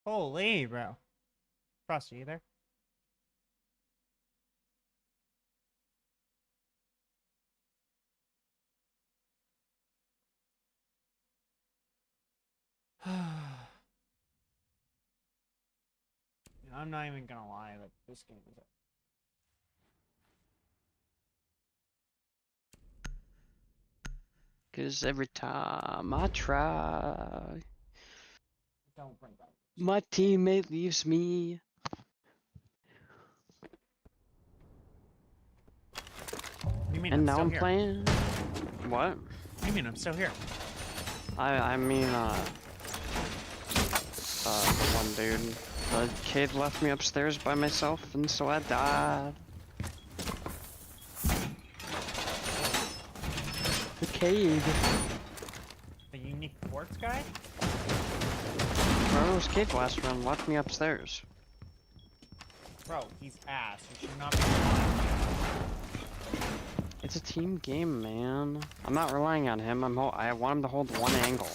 Holy, bro. Frost, are you there? I'm not even gonna lie, like, this game is... Cause every time I try, Don't bring that. my teammate leaves me. What do you mean And I'm now still I'm here? playing. What? What do you mean I'm still here? I mean, the one dude. The kid left me upstairs by myself, and so I died. The kid. The unique quartz guy? Whoever was kid last round left me upstairs. Bro, he's ass. You should not be relying on him. It's a team game, man. I'm not relying on him. I want him to hold one angle.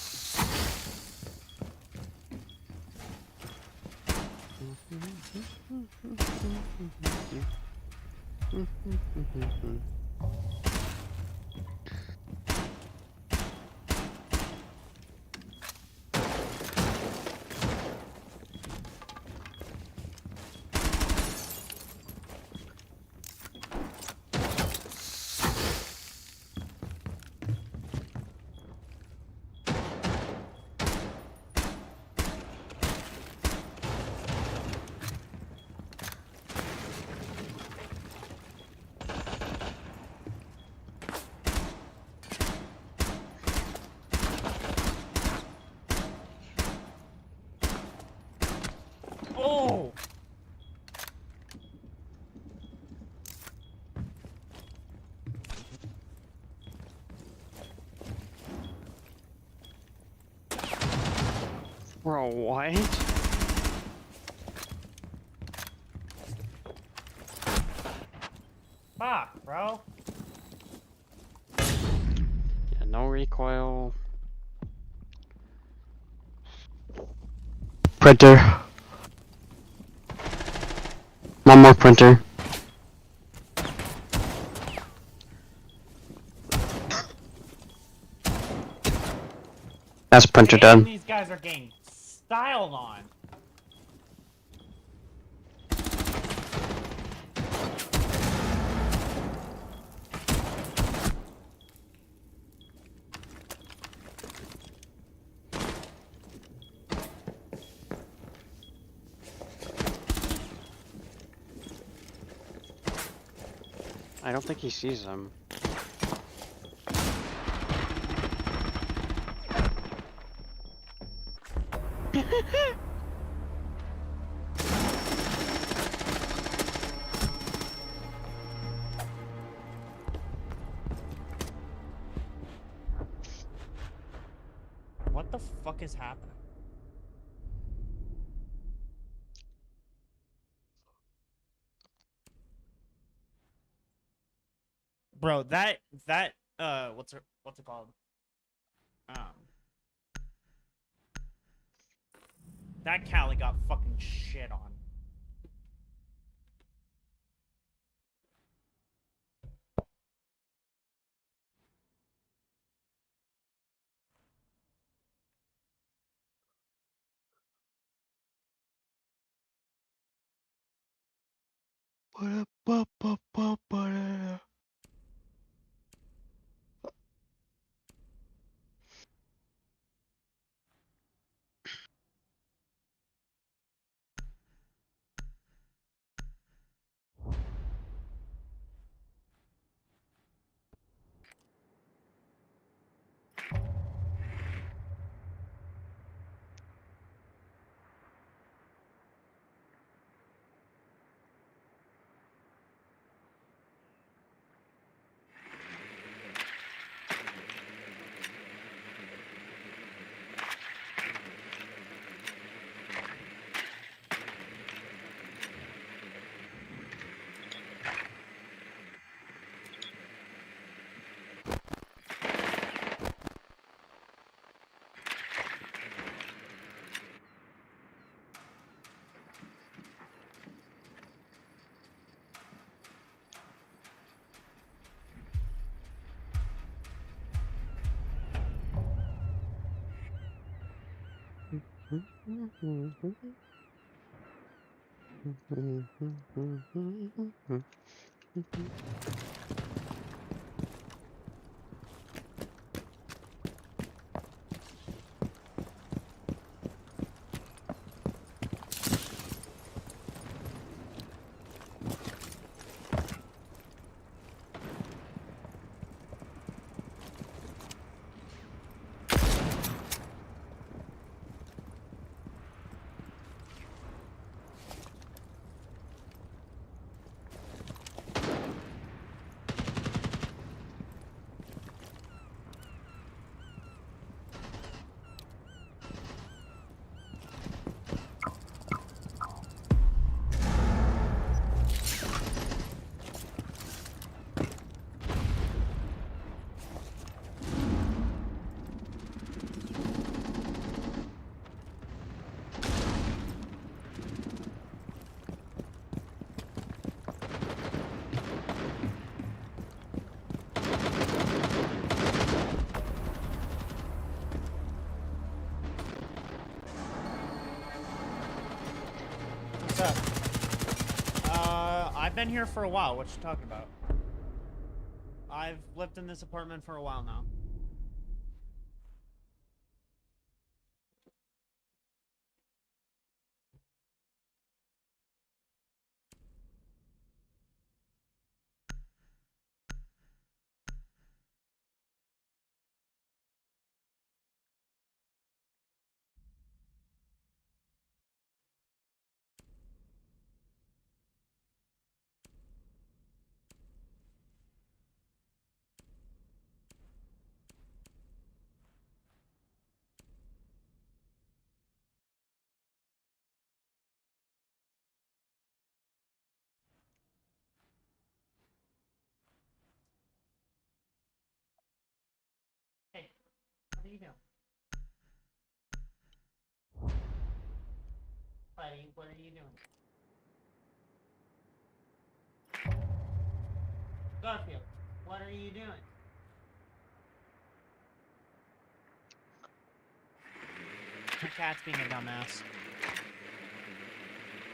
Oh! Bro, what? Fuck, bro. Yeah, no recoil. Printer. One more printer. That's printer And done. these guys are getting styled on. I don't think he sees them. What the fuck is happening? Bro, what's it called? That Cali got fucking shit on. What's up? I've been here for a while. What you talking about? I've lived in this apartment for a while now. Hey, what are you doing? Buddy, what are you doing? Garfield, what are you doing? My cat's being a dumbass.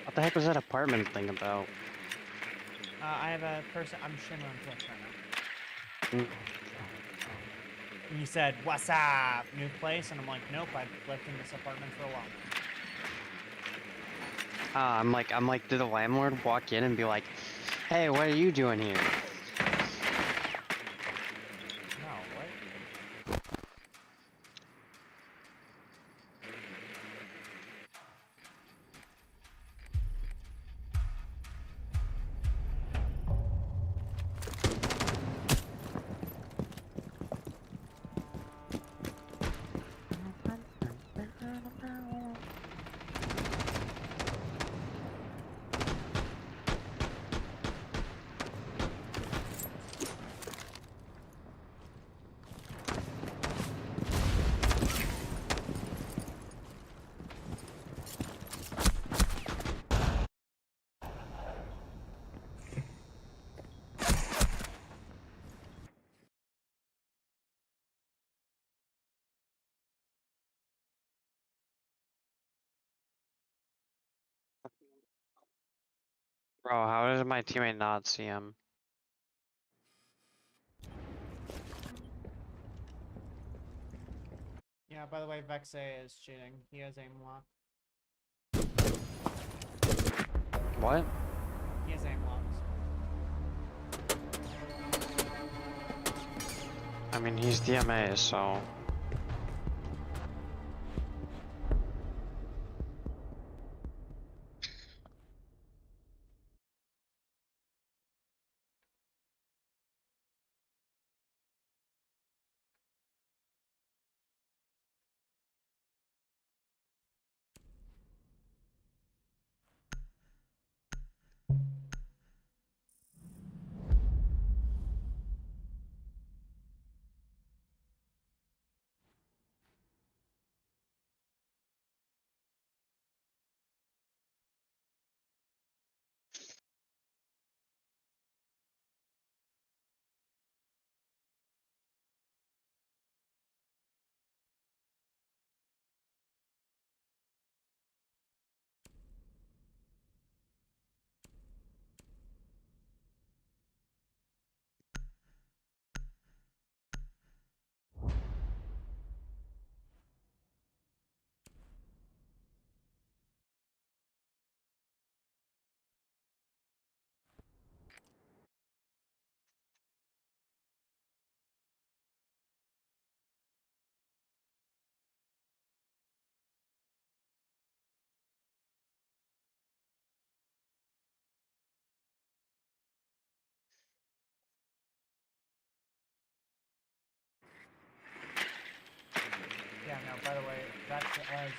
What the heck was that apartment thing about? I have a person. I'm streaming on Twitch right now. Mm. And you said, "What's up, new place?" And I'm like, "Nope, I've lived in this apartment for a while now." I'm like, did the landlord walk in and be like, "Hey, what are you doing here?" No, what? Bro, how did my teammate not see him? Yeah, by the way, Vexay is cheating. He has aim lock. What? He has aim locks. I mean, he's DMA, so... Yeah, no, by the way, that's as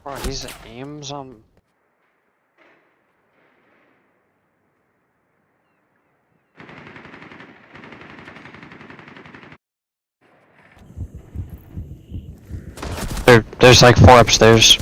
Bro, these aims on. There's like 4 upstairs.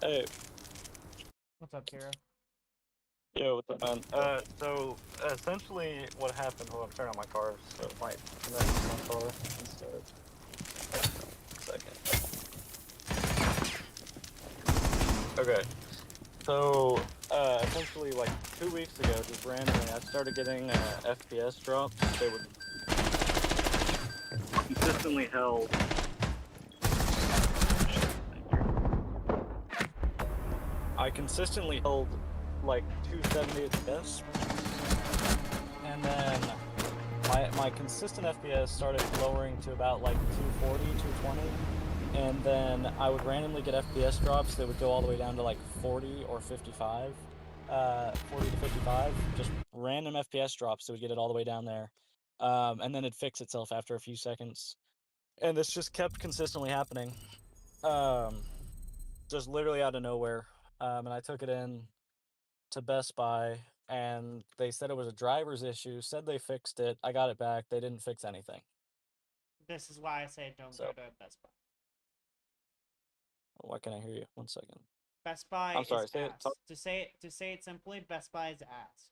Hey, what's up, Kira? yo, what's up, man? So essentially, what happened? Hold on, I'm turning on my car, so it might connect to my car instead. Second. Okay. So essentially, like 2 weeks ago, just randomly, I started getting FPS drops. They would consistently held. I consistently held like 270 FPS, and then my consistent FPS started lowering to about like 240, 220, and then I would randomly get FPS drops that would go all the way down to like 40 or 55, 40 to 55, just random FPS drops that would get it all the way down there, and then it'd fix itself after a few seconds, and this just kept consistently happening, just literally out of nowhere, and I took it in to Best Buy, and they said it was a driver's issue. Said they fixed it. I got it back. They didn't fix anything. This is why I say don't So- go to Best Buy. Why can't I hear you? 1 second. Best Buy I'm sorry, is say it- ass. To say it simply, Best Buy is ass.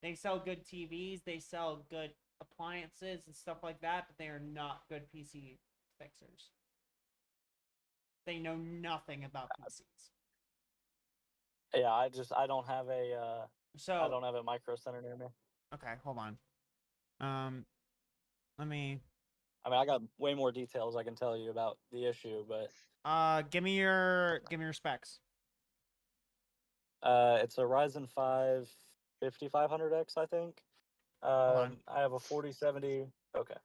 They sell good TVs, they sell good appliances and stuff like that, but they are not good PC fixers. They know nothing about PCs. Yeah, I don't have a So I don't have a micro center near me. okay, hold on. Let me I mean, I got way more details I can tell you about the issue, but give me your specs. it's a Ryzen 5 5500X, I think. on. I have a 4070. Okay.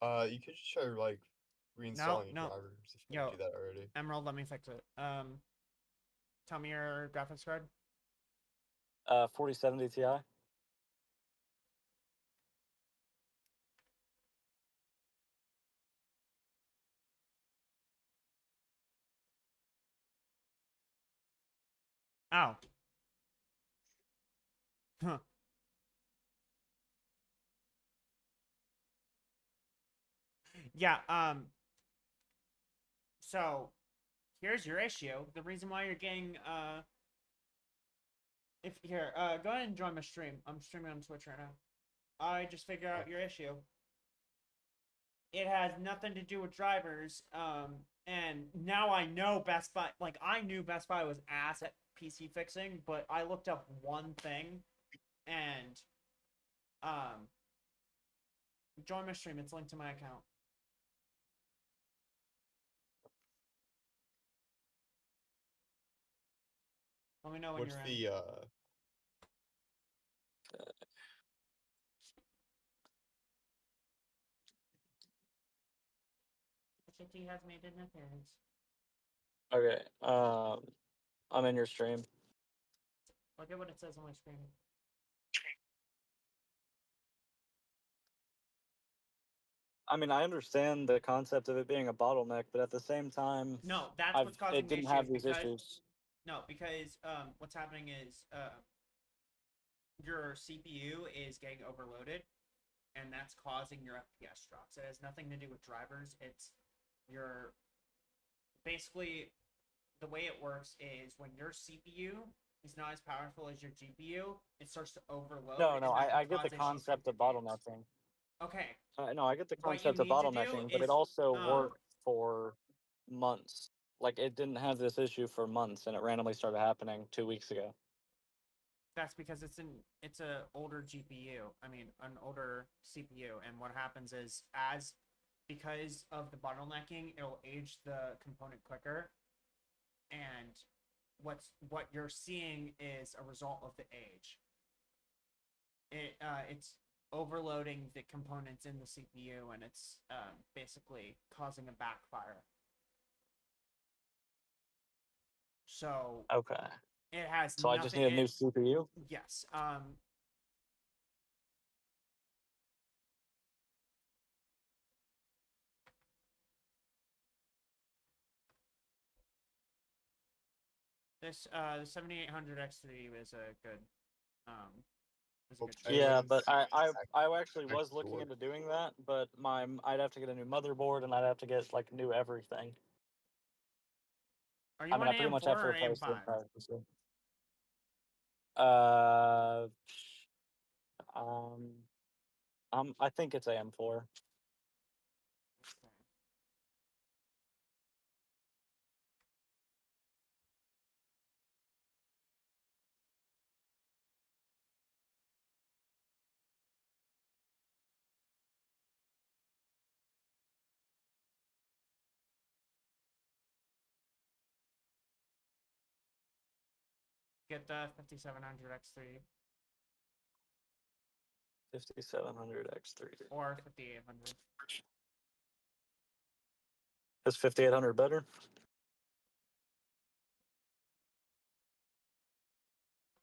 You could just try like reinstalling No. drivers if you Yo. want to do that already. Emerald, let me fix it. Tell me your graphics card. 4070 Ti. Oh. Huh. Yeah, so here's your issue. The reason why you're getting if here, go ahead and join my stream. I'm streaming on Twitch right now. I just figured out your issue. It has nothing to do with drivers. And now I know Best Buy, like I knew Best Buy was ass at PC fixing, but I looked up one thing and join my stream. It's linked to my account. Let me know when What's you're in. the Difficulty has made an appearance. Okay. I'm in your stream. Look at what it says on my screen. I mean, I understand the concept of it being a bottleneck, but at the same time, No, that's what's causing it didn't issues have these because issues. no, because what's happening is your CPU is getting overloaded, and that's causing your FPS drops. It has nothing to do with drivers. It's your basically the way it works is when your CPU is not as powerful as your GPU, it starts to overload. No, and no, that can I get the cause issues with concept of your games. bottlenecking. Okay, No, I get the what you concept of need to do bottlenecking, but it is also worked for months. Like it didn't have this issue for months, and it randomly started happening 2 weeks ago. that's because it's a older GPU. I mean, an older CPU, and what happens is because of the bottlenecking, it'll age the component quicker, and what you're seeing is a result of the age. It's overloading the components in the CPU, and it's basically causing a backfire. So Okay. it has So I just need a new CPU. Yes. The 7800 X3 is a good choice. Yeah, but I Anyways, actually next was looking door. into doing that, but I'd have to get a new motherboard and I'd have to get like new everything. Are you I mean, on I pretty much AM4 have to or replace the AM5? entire PC. Uh, um, I think it's AM4. Okay. Get the 5700 X3 5700 X3. or 5800. Is 5800 better?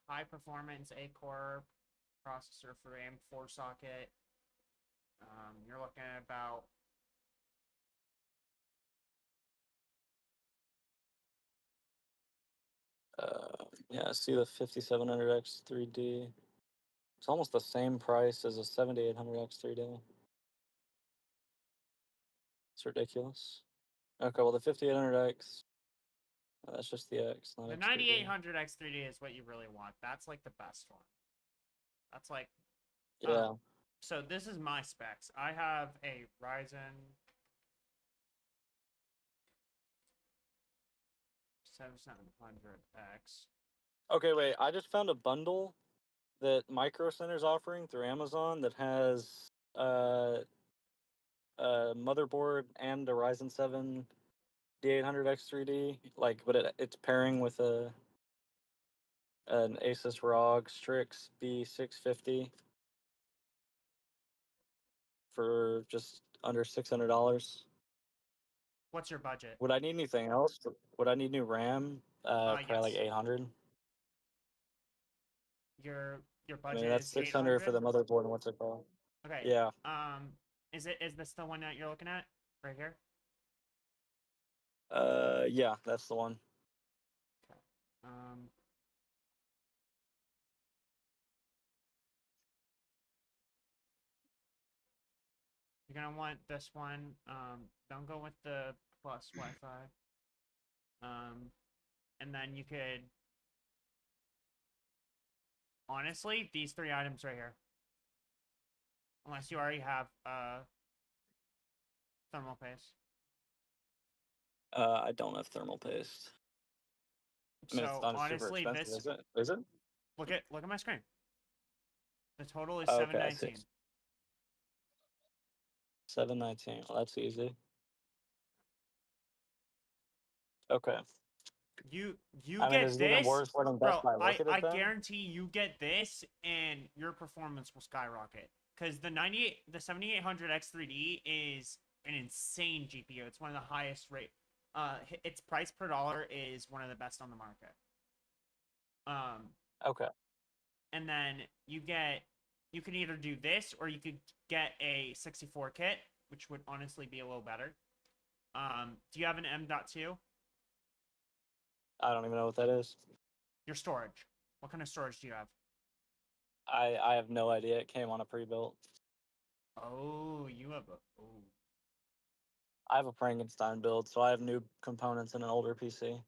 High performance 8-core processor for AM4 socket. You're looking at about Yeah, I see the 5700 X3D. It's almost the same price as a 7800 X3D. It's ridiculous. Okay, well the 5800X, that's just the X, not the X3D. 9800 X3D is what you really want. That's like the best one. That's like Yeah. so this is my specs. I have a Ryzen 7700X. Okay, wait. I just found a bundle that Micro Center's offering through Amazon that has a motherboard and a Ryzen 7 D800 X3D. Like, but it's pairing with an Asus ROG Strix B650 for just under $600. What's your budget? Would I need anything else? Would I need new RAM? Probably like Yes. 800. Your I budget mean, that's is 600 for 800. the motherboard and what's it called? Okay. Yeah. Is this the one that you're looking at right here? Yeah, that's the one. Okay. Um. You're gonna want this one. Don't go with the plus Wi-Fi. And then you could honestly these three items right here. Unless you already have thermal paste. I don't have thermal paste. I mean, it's So not super honestly, expensive, this is it? Is it? look at my screen. The total is Oh, okay, I see. 719. 719. Well, that's easy. Okay. You I mean, get is it even this, worth letting bro. Best Buy look at I it then? guarantee you get this, and your performance will skyrocket. Because the 7800 X3D is an insane GPU. It's one of the highest rate. Its price per dollar is one of the best on the market. Okay. And then you can either do this or you could get a 64 kit, which would honestly be a little better. Do you have an M.2? I don't even know what that is. Your storage. What kind of storage do you have? I have no idea. It came on a pre-built. Oh, you have a. Oh. I have a Frankenstein build, so I have new components in an older PC.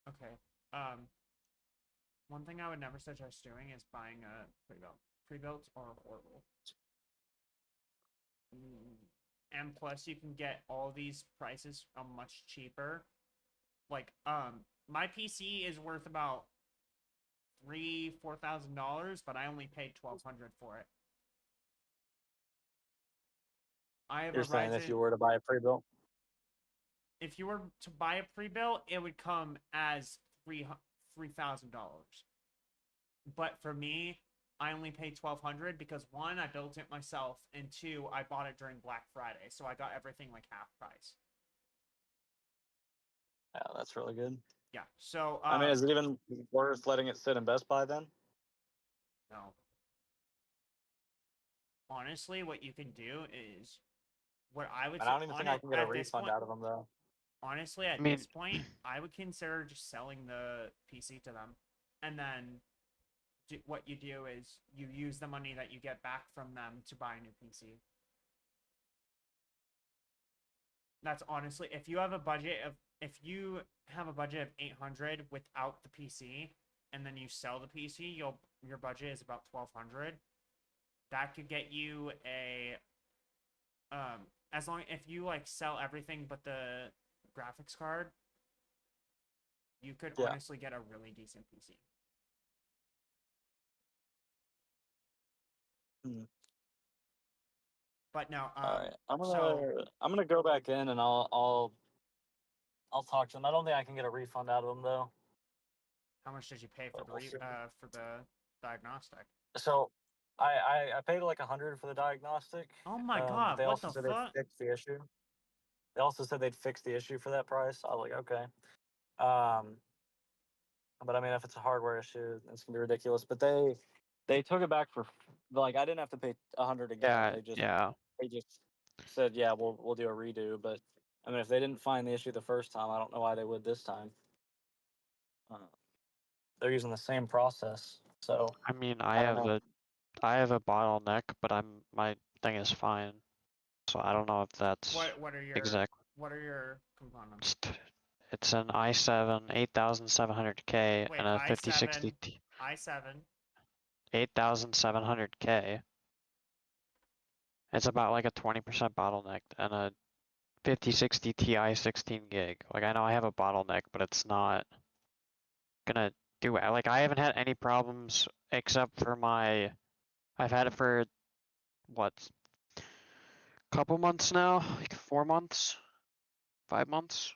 Okay. One thing I would never suggest doing is buying a pre-built. Pre-builts are horrible. And plus, you can get all these prices much cheaper. Like, my PC is worth about $4,000, but I only paid $1,200 for it. I have You're a saying if Ryzen. you were to buy a pre-built? If you were to buy a pre-built, it would come as $3,000. But for me, I only paid $1,200 because one, I built it myself, and two, I bought it during Black Friday, so I got everything like half price. Yeah, that's really good. Yeah. So I mean, is it even worth letting it sit in Best Buy then? no. Honestly, what you can do is what I would. And I don't even think I can get a refund out of them though. Honestly, at this point, I would consider just selling the PC to them, and then what you do is you use the money that you get back from them to buy a new PC. That's honestly, if you have a budget of $800 without the PC, and then you sell the PC, your budget is about $1,200. That could get you a as long if you like sell everything but the graphics card, you could honestly get a really decent PC. But no, all right, I'm gonna go back in and I'll talk to them. I don't think I can get a refund out of them though. How much did you pay for the diagnostic? So I paid like $100 for the diagnostic. Oh my god! They What also the said fuck? they'd fix the issue. They also said they'd fix the issue for that price. I was like, okay. But I mean, if it's a hardware issue, it's gonna be ridiculous. But they took it back for like I didn't have to pay $100 again. They just said, yeah, we'll do a redo. But I mean, if they didn't find the issue the first time, I don't know why they would this time. They're using the same process, so I mean, I have a bottleneck, but my thing is fine. So I don't know if that's what are your components? It's an i7 8700K Wait, and a 5060 i7 8700K. It's about like a 20% bottleneck and a 5060 Ti 16 gig. Like I know I have a bottleneck, but it's not gonna do it. Like I haven't had any problems except for I've had it for what? Couple months now, like 4 months, 5 months.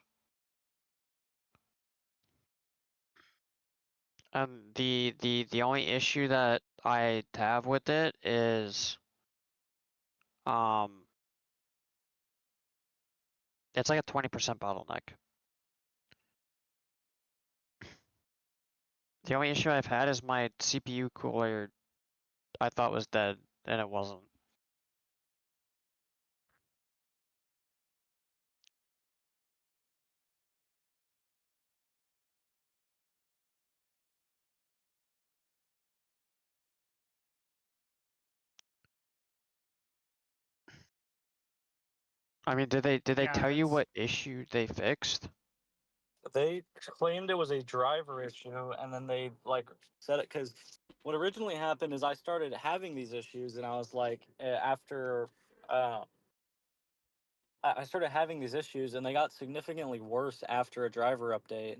The only issue that I have with it is it's like a 20% bottleneck. The only issue I've had is my CPU cooler I thought was dead and it wasn't. I mean, did they tell you what issue they fixed? They claimed it was a driver issue, and then they like said it because what originally happened is I started having these issues, and I was like, after I started having these issues, and they got significantly worse after a driver update.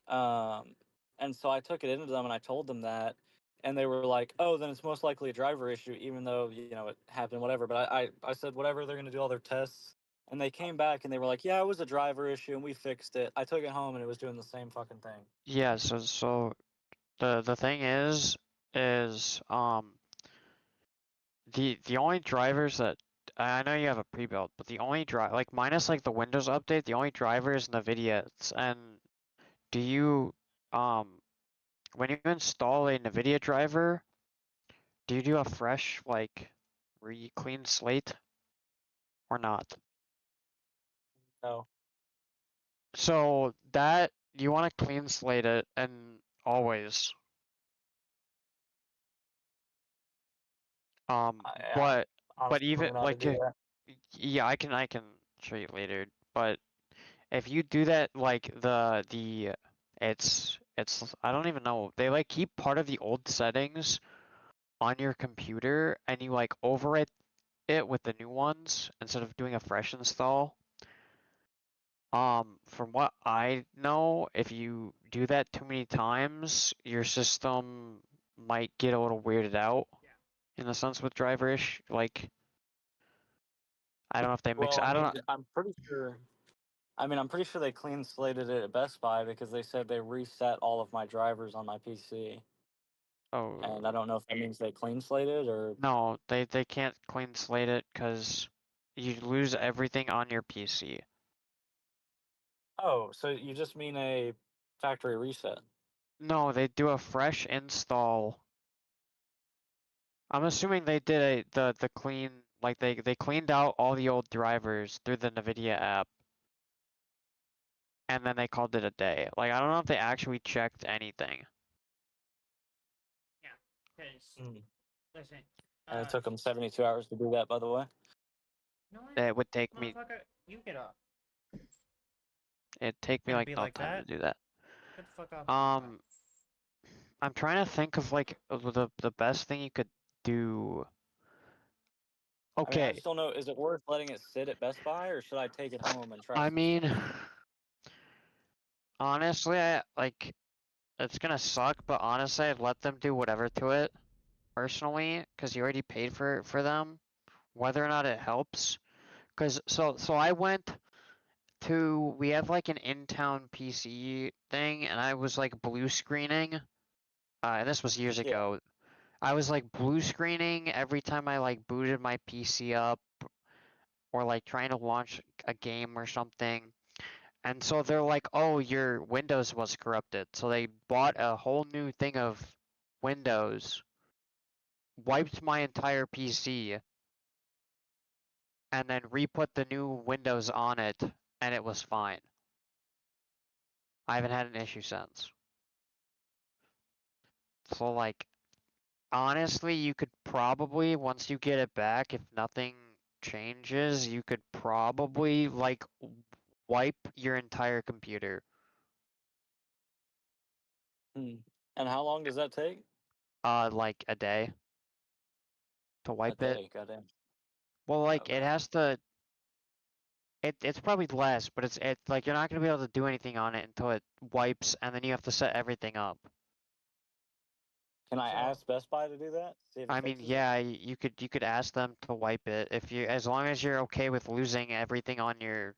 And so I took it into them, and I told them that, and they were like, "Oh, then it's most likely a driver issue, even though it happened, whatever." But I said, "Whatever, they're gonna do all their tests." And they came back and they were like, "Yeah, it was a driver issue, and we fixed it." I took it home, and it was doing the same fucking thing. Yeah. So the thing is the only drivers that I know you have a pre-built, but the only like minus like the Windows update, the only driver is NVIDIA. And do you when you install a NVIDIA driver, do you do a fresh like clean slate or not? No. So that you want to clean slate it and always. I But honestly don't even even know how to like do that. yeah, I can show you later. But if you do that, like it's I don't even know. They like keep part of the old settings on your computer, and you like overwrite it with the new ones instead of doing a fresh install. From what I know, if you do that too many times, your system might get a little weirded out. In a sense with driverish, like I don't know if they mix. Well, I I don't mean, know. I'm pretty sure. I mean, I'm pretty sure they clean slated it at Best Buy because they said they reset all of my drivers on my PC, Oh and I don't know if that means they clean slated or. no, they can't clean slate it because you lose everything on your PC. Oh, so you just mean a factory reset? No, they do a fresh install. I'm assuming they did the clean, like they cleaned out all the old drivers through the NVIDIA app, and then they called it a day. Like I don't know if they actually checked anything. Because Mm. listen, And it took them 72 hours to do that, by the way. no, It would take me. motherfucker, you get up. It'd take me Gonna like be no like time that. to do that. Get the fuck off. I'm trying to think of like the best thing you could do. I mean, I Okay, just don't know. Is it worth letting it sit at Best Buy, or should I take it home and try I some mean, stuff? honestly, like it's gonna suck, but honestly, I'd let them do whatever to it personally, because you already paid for them, whether or not it helps. Because so I went to we have like an in-town PC thing, and I was like blue screening. And this was years Yeah. ago. I was like blue screening every time I like booted my PC up or like trying to launch a game or something. And so they're like, oh, your Windows was corrupted. So they bought a whole new thing of Windows, wiped my entire PC, and then re-put the new Windows on it, and it was fine. I haven't had an issue since. So like, honestly, you could probably, once you get it back, if nothing changes, you could probably like wipe your entire computer. Hmm. And how long does that take? Like a day to A wipe it. day. Goddamn. Well, like it Okay. has to. It's probably less, but it's like you're not gonna be able to do anything on it until it wipes, and then you have to set everything up. Can I So- ask Best Buy to do that? See if it I mean, fixes it? yeah, you could ask them to wipe it if you, as long as you're okay with losing everything on your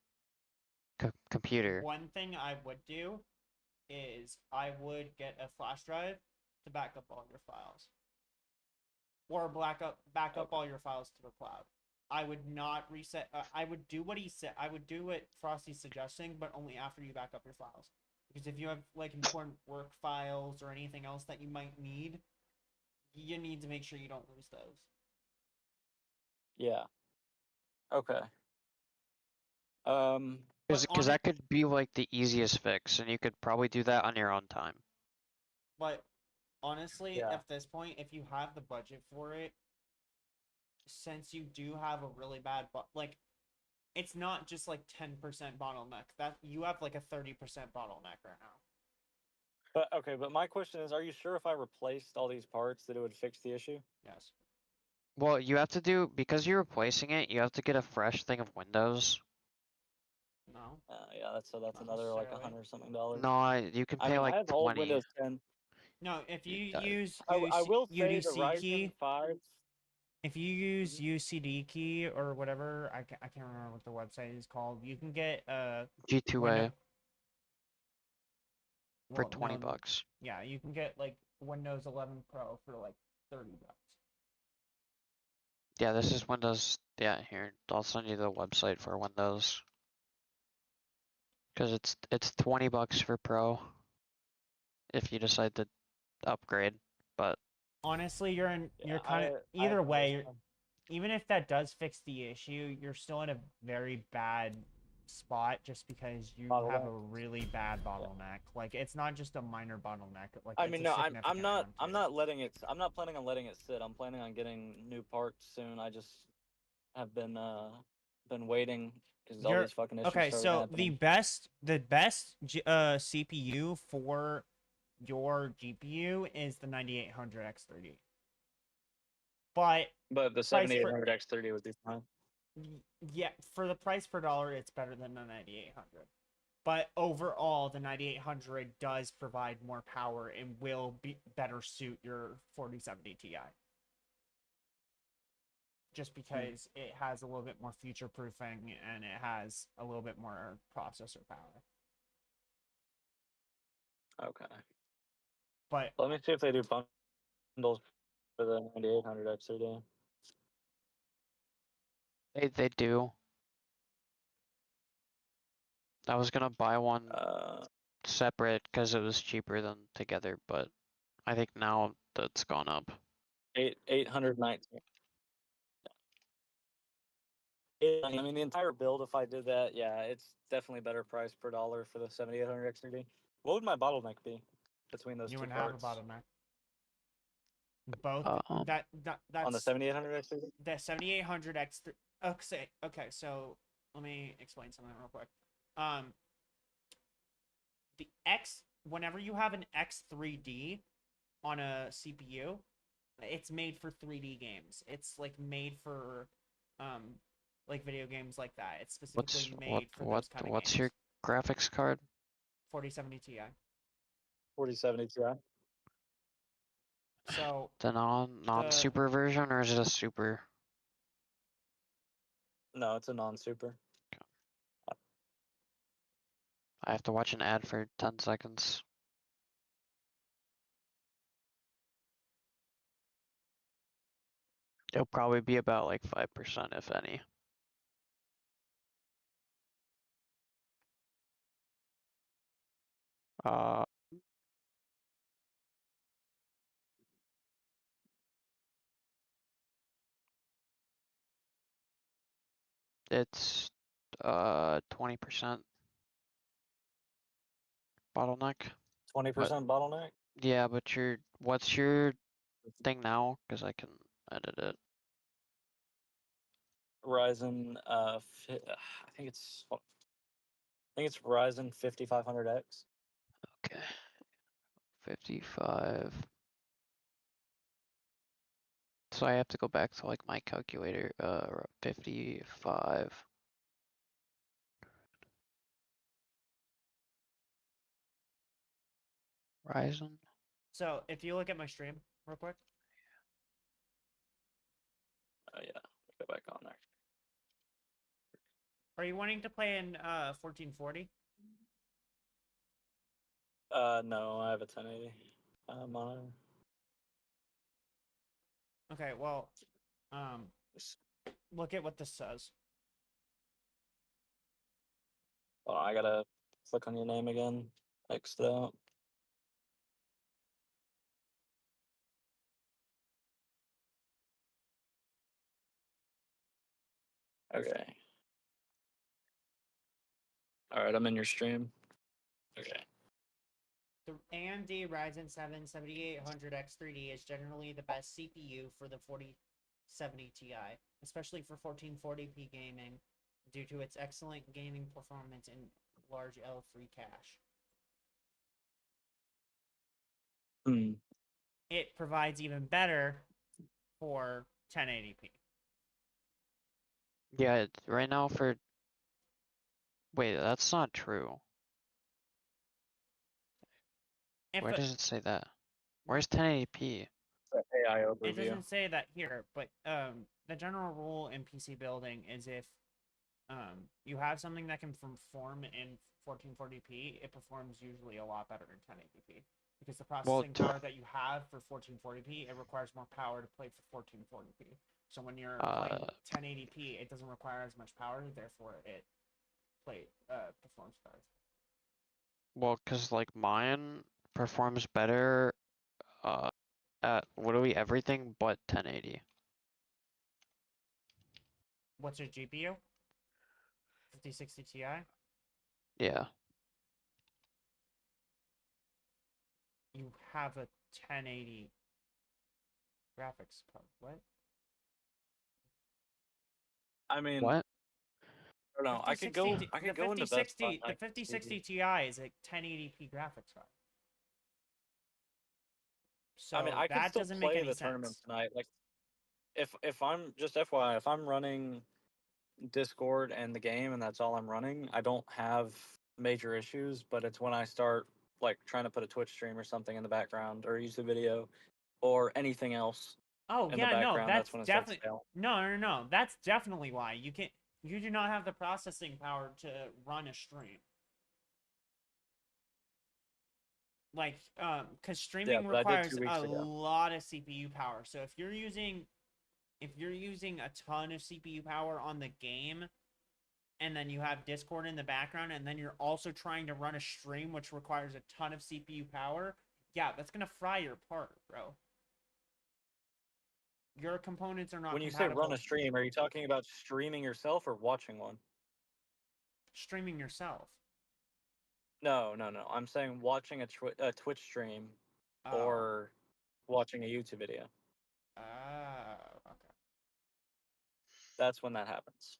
computer. One thing I would do is I would get a flash drive to back up all your files, or back up all your files to the cloud. I would not reset. I would do what he said. I would do what Frosty's suggesting, but only after you back up your files. Because if you have like important work files or anything else that you might need, you need to make sure you don't lose those. Yeah. Okay. Um. But Because that could be like the easiest fix, and you could probably do that on your own time. But honestly, Yeah. at this point, if you have the budget for it, since you do have a really bad like, it's not just like 10% bottleneck. That you have like a 30% bottleneck right now. But okay. But my question is, are you sure if I replaced all these parts that it would fix the issue? Yes. Well, you have to do, because you're replacing it, you have to get a fresh thing of Windows. No. Yeah. That's Not another like necessarily. $100 something. No, you can I pay mean, like I have old 20. Windows 10. No, if you Uh, use I will say the UDC Ryzen key, 5. if you use UCD key or whatever, I can't remember what the website is called. You can get G2A Windows, for well, 20 no, bucks. yeah, you can get like Windows 11 Pro for like $30. Yeah, this is Windows. Yeah, here, I'll send you the website for Windows. Cause it's $20 for Pro. If you decide to upgrade, but Honestly, you're Yeah, kind of I either way. understand. Even if that does fix the issue, you're still in a very bad spot just because you have a Bottleneck. really bad Yeah. bottleneck. Like it's not just a minor bottleneck. Like I it's mean, a no, significant one I'm too. not letting it. I'm not planning on letting it sit. I'm planning on getting new parts soon. I just have been waiting because all You're these fucking issues okay. started So the happening. best CPU for your GPU is the 9800 X30. But But the price per 7800 X30 would be fine. yeah, for the price per dollar, it's better than the 9800. But overall, the 9800 does provide more power and will be better suit your 4070 Ti. Just because it has a little bit more future proofing and it has a little bit more processor power. Okay. But Let me see if they do bundles for the 9800 X30. they do. I was gonna buy one Uh, separate because it was cheaper than together, but I think now that's gone up. 819. I mean, the entire build, if I did that, yeah, it's definitely better price per dollar for the 7800 X30. What would my bottleneck be between those you two wouldn't have a parts? bottleneck. Both Um, On the that's 7800 X30? the 7800 X3. Okay, so let me explain something real quick. The X whenever you have an X3D on a CPU, it's made for 3D games. It's like made for like video games like that. It's specifically made for those kind of what's games. your graphics card? 4070 Ti. 4070 Ti? So The non the super version, or is it a super? No, it's a non-super. I have to watch an ad for 10 seconds. It'll probably be about like 5%, if any. Uh, it's 20% bottleneck. 20% bottleneck? Yeah, but what's your thing now? Because I can edit it. Ryzen, I think it's Ryzen 5500X. Okay. 55. So I have to go back to like my calculator. 55. Ryzen. so if you look at my stream real quick, Oh yeah, go back on there. are you wanting to play in 1440? No, I have a 1080 monitor. Okay, well, um, look at what this says. Oh, I gotta click on your name again. Exit out. Okay. All right, I'm in your stream. Okay. The AMD Ryzen 7 7800 X3D is generally the best CPU for the 4070 Ti, especially for 1440p gaming, due to its excellent gaming performance and large L3 cache. Hmm. It provides even better for 1080p. Yeah, right now for. Wait, that's not true. Where does it say that? Where's 1080p? AI It overview. doesn't say that here, but the general rule in PC building is if you have something that can perform in 1440p, it performs usually a lot better in 1080p because the Well, processing power that you have for 1440p, it requires more power to play for 1440p. So when you're playing Uh, 1080p, it doesn't require as much power, therefore it performs better. well, cause like mine performs better at literally everything but 1080. What's your GPU? 5060 Ti? Yeah. You have a 1080 graphics card. What? I mean, What? I don't know. I could go. I The could go into Best Buy. 5060, the 5060 Ti is a 1080p graphics card. So I mean, I could that still doesn't make play any the tournament sense. tonight. Like, if I'm just FYI, if I'm running Discord and the game and that's all I'm running, I don't have major issues. But it's when I start like trying to put a Twitch stream or something in the background or YouTube video or anything else Oh in the yeah, no, background, that's that's when it starts definitely failing. no. That's definitely why you do not have the processing power to run a stream. Like, because streaming but I did requires 2 weeks a ago. lot of CPU power. So if you're using a ton of CPU power on the game, and then you have Discord in the background, and then you're also trying to run a stream which requires a ton of CPU power, yeah, that's gonna fry your part, bro. Your components are not When you say compatible. run a stream, are you talking about streaming yourself or watching one? Streaming yourself. No. I'm saying watching a Twitch stream Oh. or watching a YouTube video. Okay. That's when that happens.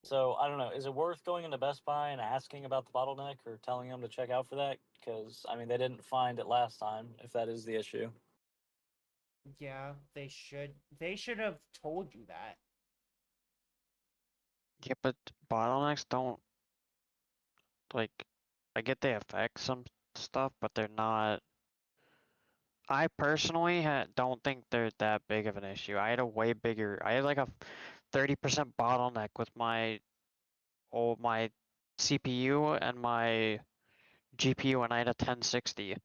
So I don't know. Is it worth going into Best Buy and asking about the bottleneck or telling them to check out for that? Because I mean, they didn't find it last time. If that is the issue. Yeah, they should. They should have told you that. Yeah, but bottlenecks don't like. I get they affect some stuff, but they're not. I personally don't think they're that big of an issue. I had a way bigger. I had like a 30% bottleneck with my CPU and my GPU, and I had a 1060.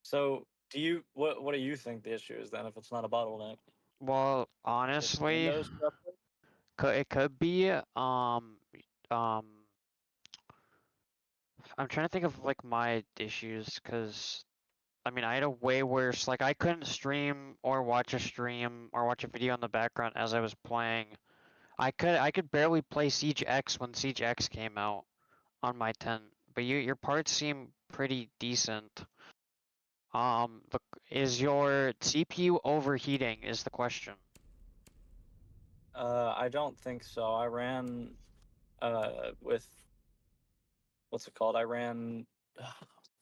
So do you what do you think the issue is then if it's not a bottleneck? Well, Just honestly, Windows preference? it could be I'm trying to think of like my issues, cause I mean I had a way worse. Like I couldn't stream or watch a stream or watch a video in the background as I was playing. I could barely play Siege X when Siege X came out on my 10. But your parts seem pretty decent. Look, is your CPU overheating is the question. I don't think so. I ran with what's it called? I ran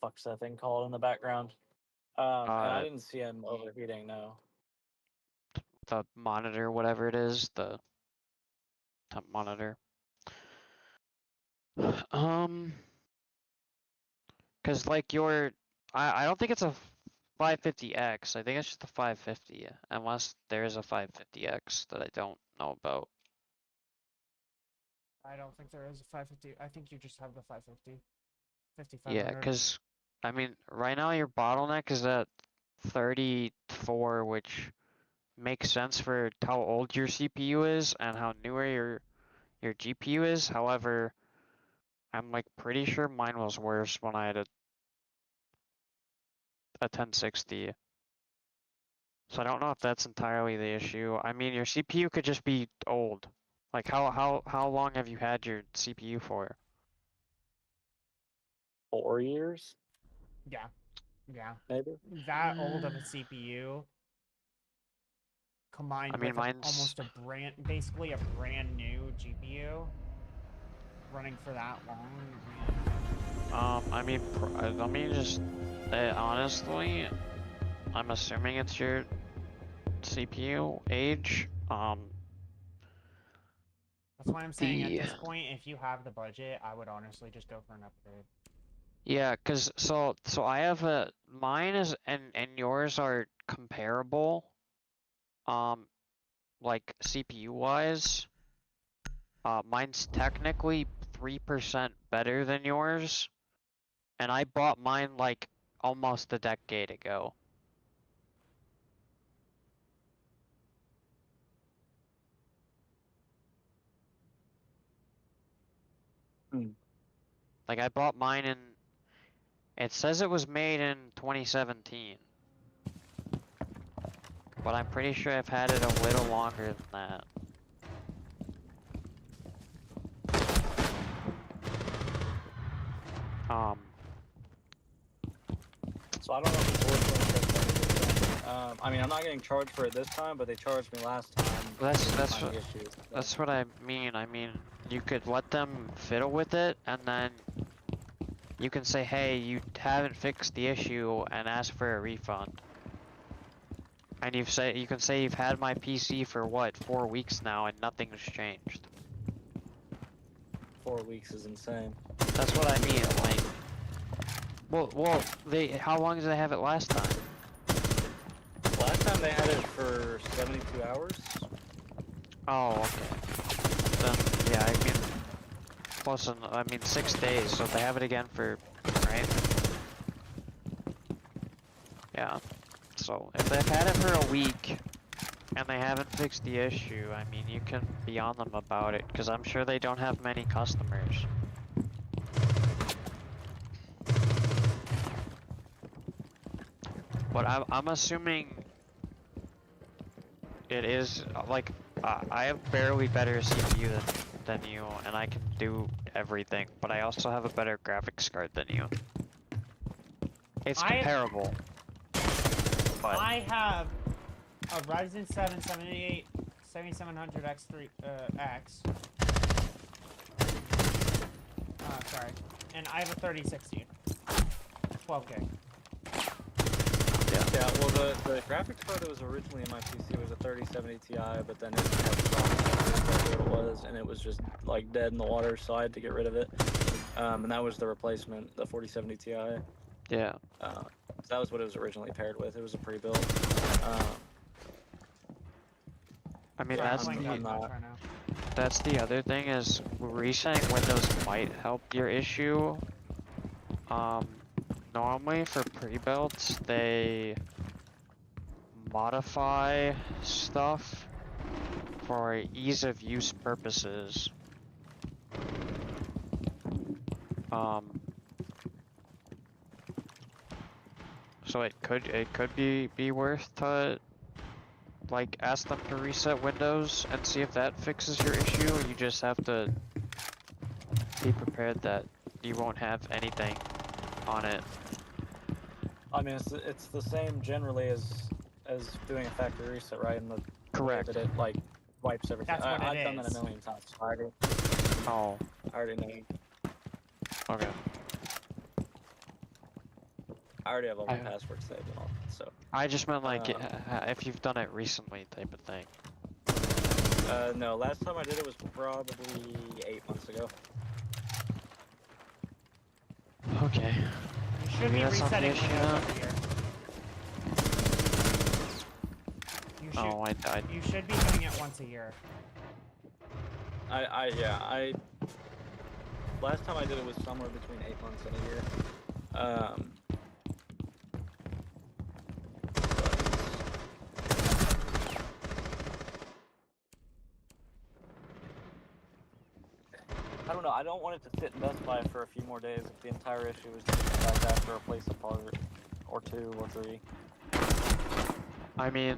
fuck's that thing called in the background. And I didn't see him overheating, no. The monitor, whatever it is, the temp monitor. Cause like I don't think it's a 550X. I think it's just a 550, unless there is a 550X that I don't know about. I don't think there is a 550. I think you just have the 550. Yeah, 5500. cause I mean, right now your bottleneck is at 34, which makes sense for how old your CPU is and how newer your GPU is. However, I'm like pretty sure mine was worse when I had a 1060. So I don't know if that's entirely the issue. I mean, your CPU could just be old. Like how long have you had your CPU for? 4 years, Yeah. Yeah. maybe. That old of a CPU combined I mean, with mine's basically a brand new GPU running for that long. I mean, let me just honestly, I'm assuming it's your CPU age. That's why I'm saying at this point, if you have the budget, I would honestly just go for an upgrade. Yeah, cause so I have mine is and yours are comparable. Like CPU wise. Mine's technically 3% better than yours, and I bought mine like almost a decade ago. Hmm. Like I bought mine in. It says it was made in 2017. But I'm pretty sure I've had it a little longer than that. So I don't know if the board's going to fix anything. I mean, I'm not getting charged for it this time, but they charged me last time. That's for that's finding what issues, so- that's what I mean. I mean, you could let them fiddle with it, and then you can say, "Hey, you haven't fixed the issue," and ask for a refund. And you can say you've had my PC for what, 4 weeks now, and nothing's changed. 4 weeks is insane. That's what I mean. Like, how long did they have it last time? Last time they had it for 72 hours. Oh, okay. Then, yeah, I mean, plus, I mean, 6 days, so if they have it again for, right? Yeah. So, if they've had it for a week, and they haven't fixed the issue, I mean, you can be on them about it, because I'm sure they don't have many customers. But I'm assuming it is, like, I have barely better CPU than you, and I can do everything, but I also have a better graphics card than you. It's comparable. But I have a Ryzen 7 7700 X3 X. Sorry, and I have a 3060, 12 gig. Yeah, well, the graphics card that was originally in my PC was a 3070 Ti, but then it had problems with what it was, and it was just like dead in the water, so I had to get rid of it. And that was the replacement, the 4070 Ti. yeah, So that was what it was originally paired with. It was a pre-built. I mean Yeah, that's I'm the not- right now. that's the other thing is resetting Windows might help your issue. Normally for pre-builds they modify stuff for ease of use purposes. So it could be worth to like ask them to reset Windows and see if that fixes your issue. You just have to be prepared that you won't have anything on it. I mean, it's the same generally as doing a factory reset, right? And the way Correct. that it like wipes everything. That's what it I've done that is. a million times. So Oh, I already know. okay. I already have all my I- passwords saved and all. So I just meant like if you've done it recently type of thing. no, last time I did it was probably 8 months ago. Okay. You should Maybe be that's not the resetting issue Windows now. every year. You should, Oh, I you should be doing it once a year. I last time I did it was somewhere between 8 months and a year. I don't know. I don't want it to sit in Best Buy for a few more days if the entire issue is just that I have to replace a part or 2 or 3. I mean,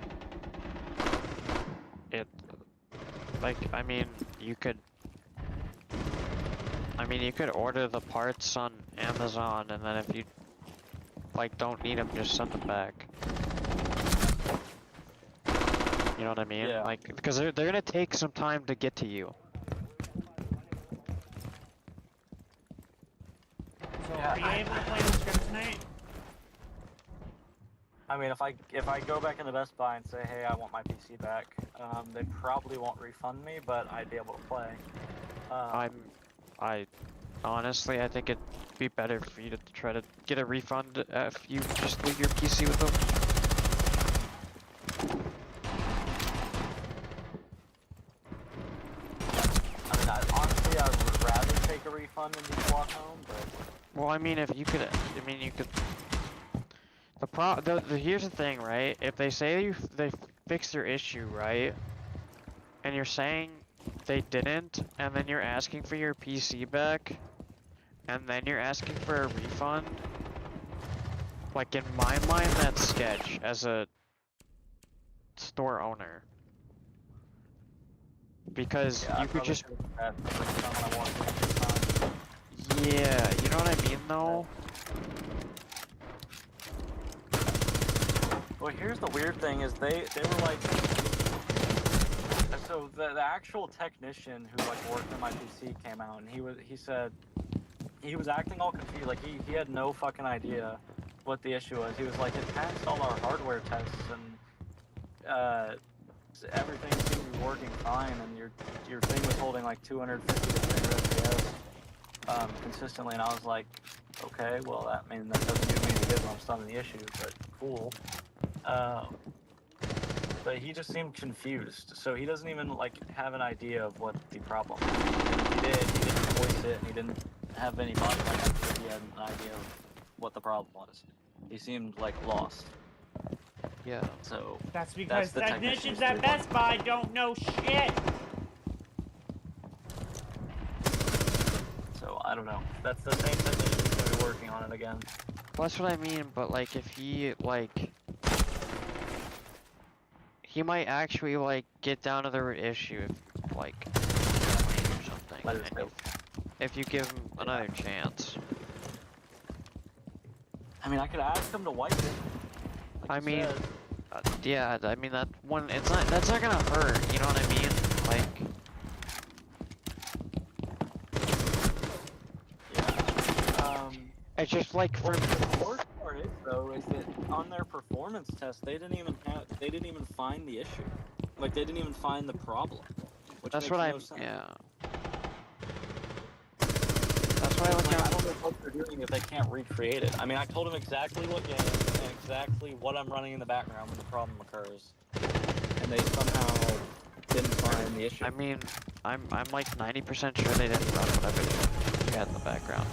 I mean, you could order the parts on Amazon, and then if you, like, don't need them, just send them back. You know what I mean? Yeah. Like, because they're gonna take some time to get to you. So Yeah, are you able to play the script tonight? I mean, if I go back into Best Buy and say, hey, I want my PC back, they probably won't refund me, but I'd be able to play. I honestly, I think it'd be better for you to try to get a refund if you just leave your PC with them. I mean, honestly, I would rather take a refund than just walk home, but Well, I mean, if you could, I mean, you could. Here's the thing, right? If they say they fix your issue, right? And you're saying they didn't, and then you're asking for your PC back, and then you're asking for a refund. Like in my mind, that's sketch as a store owner. Because Yeah, I you could probably just, should've done that the first time when I walked in this time. yeah, you know what I mean though? Well, here's the weird thing: is they were like, so the actual technician who like worked on my PC came out, and he said he was acting all confused, like he had no fucking idea what the issue was. He was like, it passed all our hardware tests, and everything seemed to be working fine, and your thing was holding like 250 to 300 FPS consistently, and I was like, okay, well that doesn't do me any good when I'm studying the issue, but cool. But he just seemed confused, so he doesn't even like have an idea of what the problem was. He didn't voice it, and he didn't have any body language, but he had an idea of what the problem was. He seemed like lost. Yeah. So That's because the technicians technician's at report. Best Buy don't know shit. So I don't know. That's the same technician who's gonna be working on it again. Well, that's what I mean, but like if he like he might actually like get down to the root issue if like or something. Let us and know. if you give him another chance. I mean, I could ask him to wipe it. Like I you mean, said. Yeah, I mean that one. That's not gonna hurt. You know what I mean? Like, Yeah. it's just like for The worst part is though is that on their performance test they didn't even find the issue. Like they didn't even find the problem. Which that's makes what no I'm. sense. Yeah. That's why I look Like, I at. don't know what they're doing if they can't recreate it. I mean, I told them exactly what game and exactly what I'm running in the background when the problem occurs, and they somehow didn't find the issue. I mean, I'm like 90% sure they didn't run whatever you had in the background.